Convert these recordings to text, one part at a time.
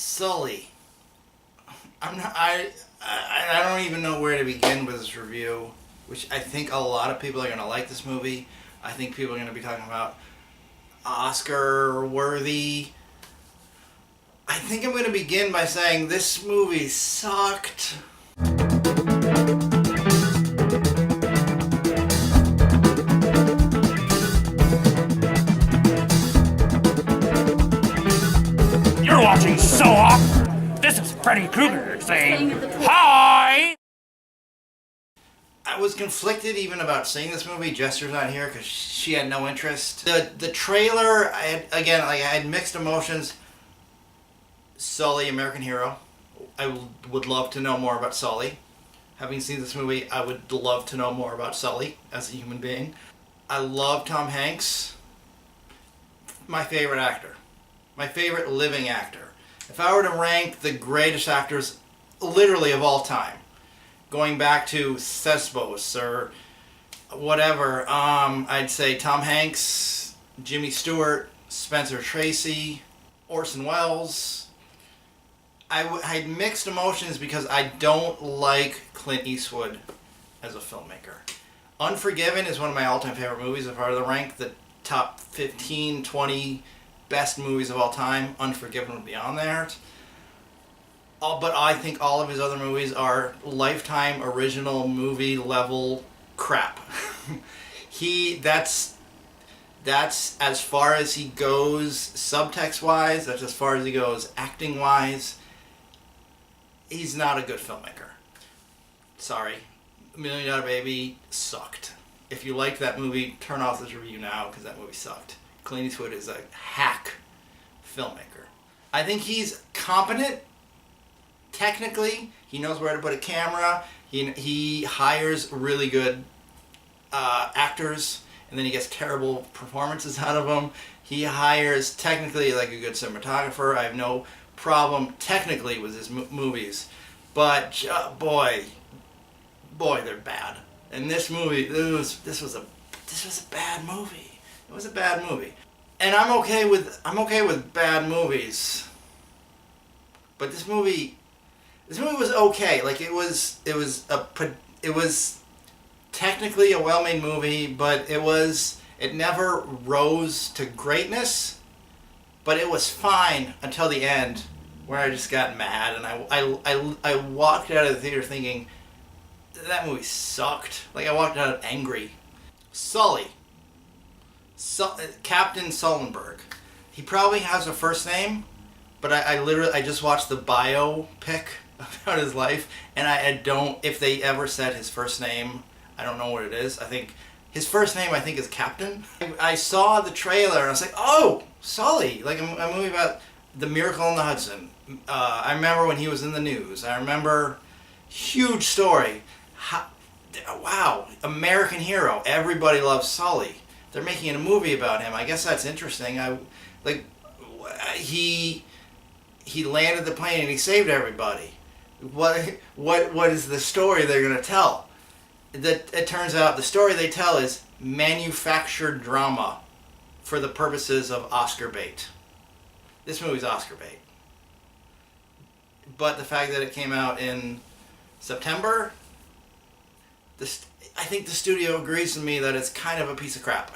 Sully. I'm not. I don't even know where to begin with this review. Which I think a lot of people are gonna like this movie. I think people are gonna be talking about Oscar worthy. I think I'm gonna begin by saying this movie sucked. You're watching So Awkward. This is Freddy Krueger saying hi. I was conflicted even about seeing this movie. Jester's not here because she had no interest. The trailer, I had mixed emotions. Sully, American Hero. I would love to know more about Sully. Having seen this movie, I would love to know more about Sully as a human being. I love Tom Hanks. My favorite actor. My favorite living actor. If I were to rank the greatest actors literally of all time, going back to Thesbos or whatever, I'd say Tom Hanks, Jimmy Stewart, Spencer Tracy, Orson Welles. I had mixed emotions because I don't like Clint Eastwood as a filmmaker. Unforgiven is one of my all-time favorite movies. If I were to rank the top 15, 20 best movies of all time, Unforgiven would be on there. But I think all of his other movies are Lifetime original movie level crap. That's as far as he goes subtext wise, that's as far as he goes acting wise. He's not a good filmmaker. Sorry. $1 Million Baby sucked. If you liked that movie, turn off this review now because that movie sucked. Clint Eastwood is a hack filmmaker. I think he's competent. Technically, he knows where to put a camera. He hires really good actors, and then he gets terrible performances out of them. He hires technically like a good cinematographer. I have no problem technically with his movies, but boy, they're bad. And this movie, this was a bad movie. It was a bad movie, and I'm okay with bad movies. But this movie was okay. Like it was technically a well-made movie, but it never rose to greatness. But it was fine until the end, where I just got mad, and I walked out of the theater thinking that movie sucked. Like I walked out angry. Sully, Captain Sullenberg. He probably has a first name, but I just watched the biopic about his life, and I don't. If they ever said his first name, I don't know what it is. I think his first name is Captain. I saw the trailer and I was like, oh, Sully, like a movie about the Miracle on the Hudson. I remember when he was in the news. I remember huge story. Wow, American Hero. Everybody loves Sully. They're making a movie about him. I guess that's interesting. He landed the plane and he saved everybody. What is the story they're gonna tell? It turns out the story they tell is manufactured drama for the purposes of Oscar bait. This movie's Oscar bait. But the fact that it came out in September, I think the studio agrees with me that it's kind of a piece of crap.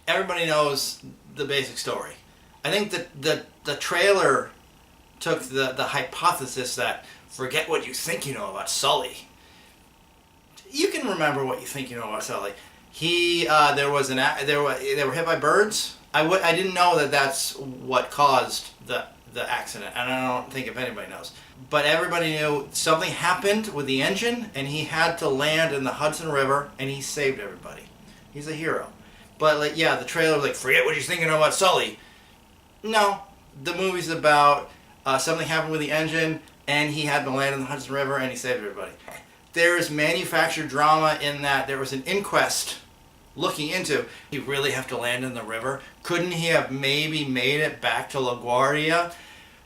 Everybody knows the basic story. I think that the trailer took the hypothesis that forget what you think you know about Sully. You can remember what you think you know about Sully. They were hit by birds. I didn't know that that's what caused the accident, and I don't think if anybody knows. But everybody knew something happened with the engine, and he had to land in the Hudson River, and he saved everybody. He's a hero. But the trailer was like, forget what you're thinking about Sully. No, the movie's about something happened with the engine, and he had to land in the Hudson River, and he saved everybody. There is manufactured drama in that there was an inquest looking into, you really have to land in the river? Couldn't he have maybe made it back to LaGuardia?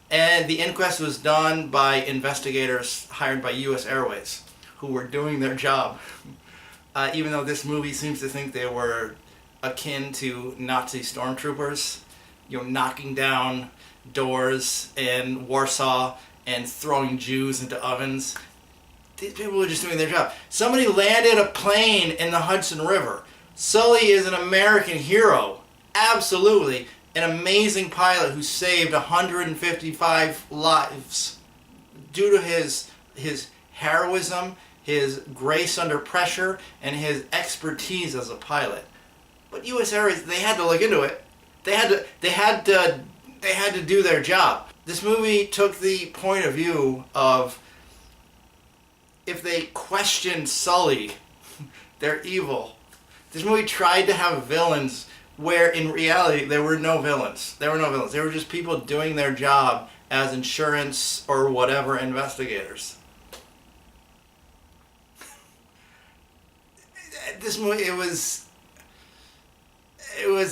And the inquest was done by investigators hired by U.S. Airways, who were doing their job. Even though this movie seems to think they were akin to Nazi stormtroopers, knocking down doors in Warsaw and throwing Jews into ovens. These people were just doing their job. Somebody landed a plane in the Hudson River. Sully is an American hero. Absolutely. An amazing pilot who saved 155 lives due to his heroism, his grace under pressure, and his expertise as a pilot. But U.S. Airways, they had to look into it. They had to do their job. This movie took the point of view of, if they questioned Sully, they're evil. This movie tried to have villains where in reality there were no villains. There were no villains. They were just people doing their job as insurance or whatever investigators. This movie, it was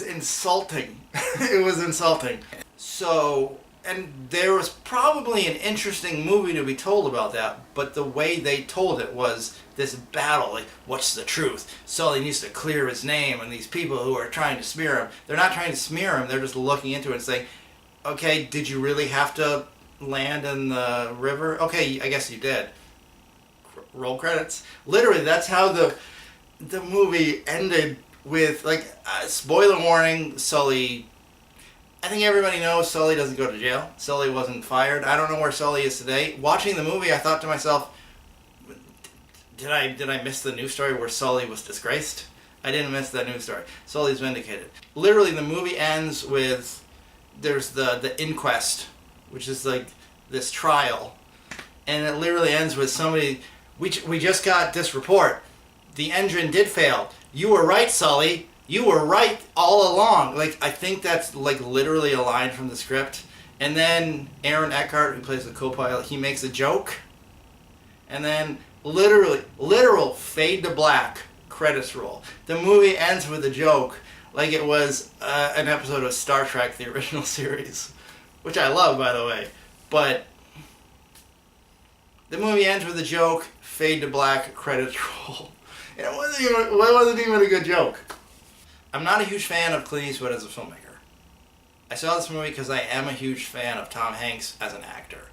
insulting. It was insulting. So, and there was probably an interesting movie to be told about that, but the way they told it was this battle, like, what's the truth? Sully needs to clear his name, and these people who are trying to smear him, they're not trying to smear him, they're just looking into it and saying, okay, did you really have to land in the river? Okay, I guess you did. Roll credits. Literally, that's how the movie ended with, like, spoiler warning, Sully... I think everybody knows Sully doesn't go to jail. Sully wasn't fired. I don't know where Sully is today. Watching the movie, I thought to myself, did I miss the news story where Sully was disgraced? I didn't miss that news story. Sully's vindicated. Literally, the movie ends with, there's the inquest, which is like this trial. And it literally ends with somebody, we just got this report. The engine did fail. You were right, Sully. You were right all along. Like, I think that's like literally a line from the script. And then Aaron Eckhart, who plays the co-pilot, he makes a joke. And then literal fade to black, credits roll. The movie ends with a joke, like it was an episode of Star Trek, the original series. Which I love, by the way. But the movie ends with a joke, fade to black, credits roll. And it wasn't even a good joke. I'm not a huge fan of Clint Eastwood as a filmmaker. I saw this movie because I am a huge fan of Tom Hanks as an actor.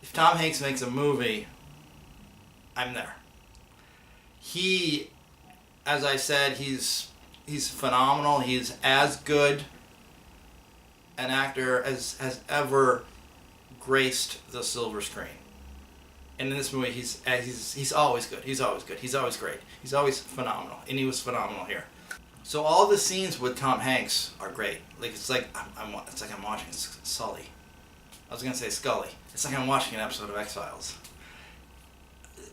If Tom Hanks makes a movie, I'm there. He, as I said, he's phenomenal. He's as good an actor as has ever graced the silver screen. And in this movie, he's always good. He's always good. He's always great. He's always phenomenal. And he was phenomenal here. So all the scenes with Tom Hanks are great. Like, it's like I'm watching Sully. I was gonna say Scully. It's like I'm watching an episode of X-Files.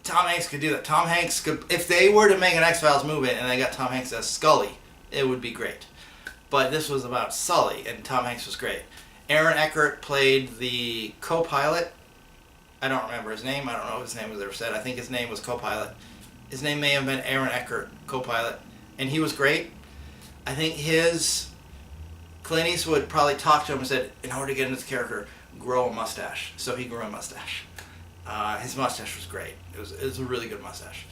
Tom Hanks could do that. Tom Hanks could, if they were to make an X-Files movie and they got Tom Hanks as Scully, it would be great. But this was about Sully, and Tom Hanks was great. Aaron Eckhart played the co-pilot. I don't remember his name. I don't know if his name was ever said. I think his name was co-pilot. His name may have been Aaron Eckhart, co-pilot. And he was great. I think Clint Eastwood probably talked to him and said, in order to get into this character, grow a mustache. So he grew a mustache. His mustache was great. It was a really good mustache.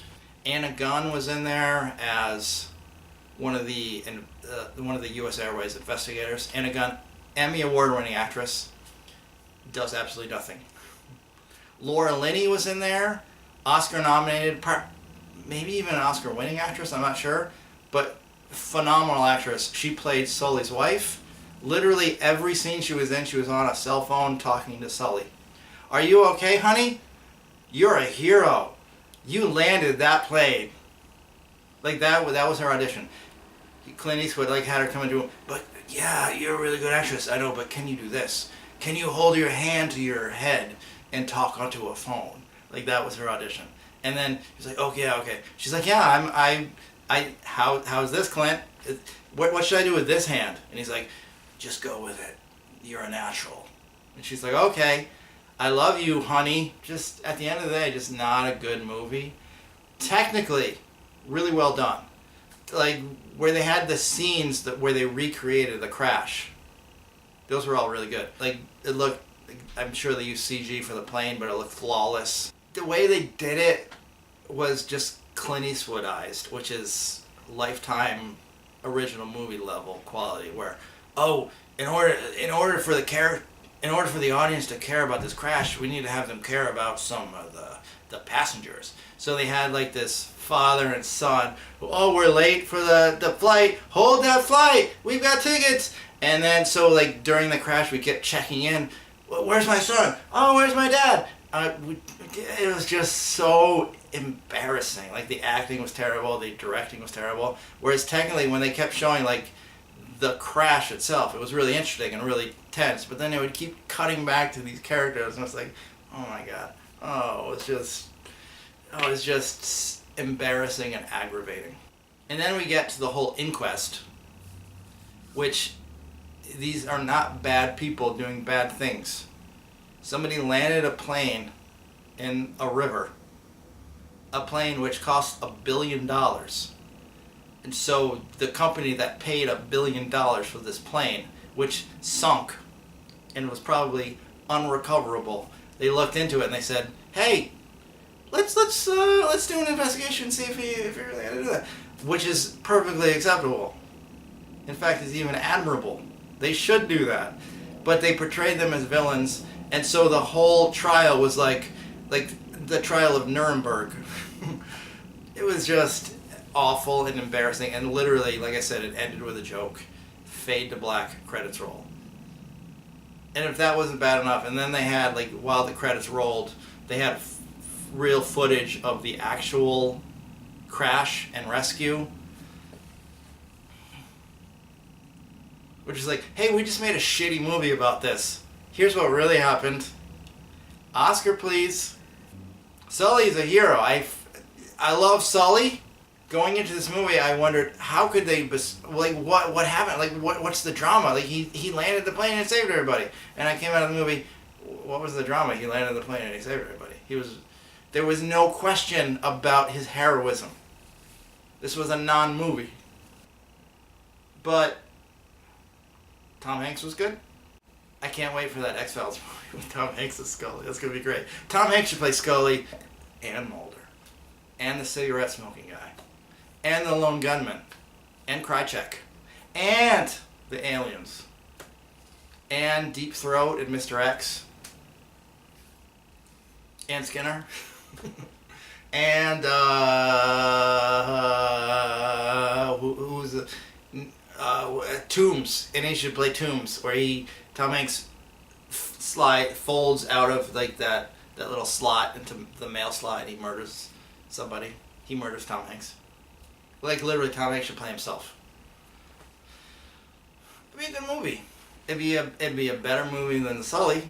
Anna Gunn was in there as one of the U.S. Airways investigators. Anna Gunn, Emmy Award-winning actress, does absolutely nothing. Laura Linney was in there, Oscar-nominated, maybe even an Oscar-winning actress, I'm not sure, but phenomenal actress. She played Sully's wife. Literally every scene she was in, she was on a cell phone talking to Sully. Are you okay, honey? You're a hero. You landed that plane. Like that was her audition. Clint Eastwood had her come into him, but yeah, you're a really good actress. I know, but can you do this? Can you hold your hand to your head and talk onto a phone? Like that was her audition. And then he's like, okay, okay. She's like, yeah, how's this, Clint? What should I do with this hand? And he's like, just go with it. You're a natural. And she's like, okay, I love you, honey. Just at the end of the day, just not a good movie. Technically, really well done. Like where they had the scenes where they recreated the crash. Those were all really good. Like it looked, I'm sure they used CG for the plane, but it looked flawless. The way they did it was just Clint Eastwoodized, which is Lifetime original movie level quality. Where, in order for the character, in order for the audience to care about this crash, we need to have them care about some of the passengers. So they had like this father and son, oh, we're late for the flight, hold that flight, we've got tickets. And then so like during the crash we kept checking in, where's my son? Oh, where's my dad? It was just so embarrassing. Like the acting was terrible, the directing was terrible. Whereas technically when they kept showing like the crash itself, it was really interesting and really tense. But then they would keep cutting back to these characters, and it's like, oh my god, it's just embarrassing and aggravating. And then we get to the whole inquest, which these are not bad people doing bad things. Somebody landed a plane in a river, a plane which cost $1 billion. And so the company that paid $1 billion for this plane, which sunk and was probably unrecoverable, they looked into it and they said, "Hey, let's do an investigation and see if he really had to do that," which is perfectly acceptable. In fact, it's even admirable. They should do that, but they portrayed them as villains, and so the whole trial was like the trial of Nuremberg. It was just awful and embarrassing, and literally, like I said, it ended with a joke. Fade to black, credits roll. And if that wasn't bad enough, and then they had, like, while the credits rolled, they had real footage of the actual crash and rescue, which is like, hey, we just made a shitty movie about this. Here's what really happened. Oscar, please. Sully's a hero. I love Sully. Going into this movie, I wondered how could they what happened? Like what's the drama? Like he landed the plane and saved everybody. And I came out of the movie, what was the drama? He landed the plane and he saved everybody. There was no question about his heroism. This was a non-movie. But Tom Hanks was good. I can't wait for that X-Files movie with Tom Hanks as Scully. That's gonna be great. Tom Hanks should play Scully and Mulder and the cigarette smoking guy. And the lone gunman, and Krychek, and the aliens, and Deep Throat and Mr. X, and Skinner, and who's Toombs, and he should play Toombs, where Tom Hanks folds out of like that little slot into the mail slot, and he murders somebody. He murders Tom Hanks. Like, literally, Tom Hanks should play himself. It'd be a good movie. It'd be a better movie than Sully.